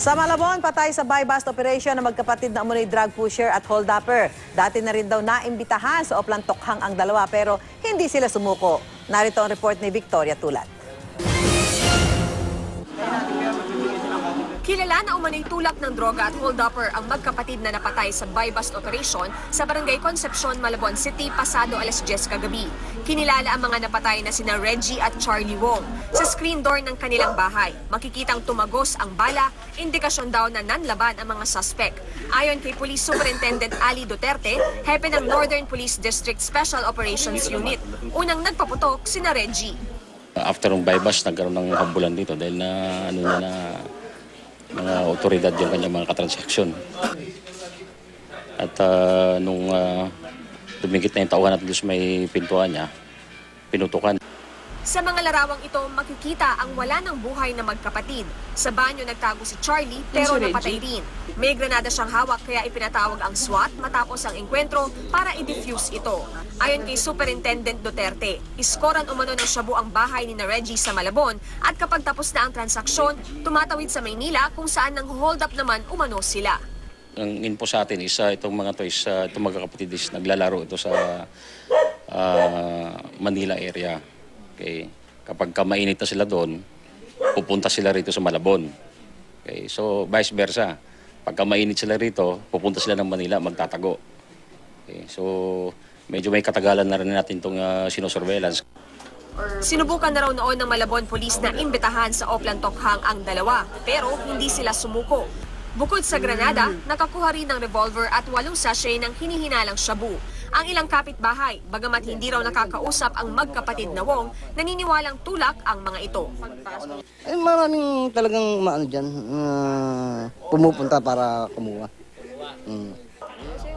Sa Malabon, patay sa buy-bust operation na magkapatid na umunoy drug pusher at hold-upper. Dati na rin daw naimbitahan sa Oplan Tokhang ang dalawa pero hindi sila sumuko. Narito ang report ni Victoria Tulat. Kilala na umano'y tulak ng droga at hold-upper ang magkapatid na napatay sa buy-bust operation sa Barangay Concepcion, Malabon City, pasado alas 10 kagabi. Kinilala ang mga napatay na sina Reggie at Charlie Wong. Sa screen door ng kanilang bahay, makikitang tumagos ang bala, indikasyon daw na nanlaban ang mga suspect. Ayon kay Police Superintendent Ali Duterte, hepe ng Northern Police District Special Operations Unit, unang nagpaputok sina Reggie. After ng buy-bust, nagkaroon ng hambulan dito dahil na mga otoridad yung kanyang mga katransaksyon. At nung dumigit na yung tauhan at Diyos may pintuan niya, pinutukan. Sa mga larawang ito, makikita ang wala ng buhay na magkapatid. Sa banyo nagtago si Charlie pero napatay rin. May granada siyang hawak kaya ipinatawag ang SWAT matapos ang engkwentro para i-defuse ito. Ayon kay Superintendent Duterte, iskoran umano ng shabu ang bahay ni Reggie sa Malabon at kapag tapos na ang transaksyon, tumatawid sa Maynila kung saan nang hold up naman umano sila. Ang info sa atin is itong mga to is itong magkakapatid is naglalaro ito sa Manila area. Okay. Kapag mainit na sila doon, pupunta sila rito sa Malabon. Okay. So vice versa. Pagka mainit sila rito, pupunta sila ng Manila, magtatago. Okay. So medyo may katagalan na rin natin itong sinosurveillance. Sinubukan na raw noon ng Malabon Police na imbitahan sa Oplan Tokhang ang dalawa, pero hindi sila sumuko. Bukod sa granada, nakakuha rin ng revolver at 8 sachet ng hinihinalang shabu. Ang ilang kapitbahay, bagamat hindi raw nakakausap ang magkapatid na Wong, naniniwalang tulak ang mga ito. Maraming talagang dyan, pumupunta para kumuha.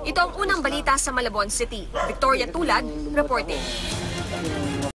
Ito ang unang balita sa Malabon City. Victoria Tulad, reporting.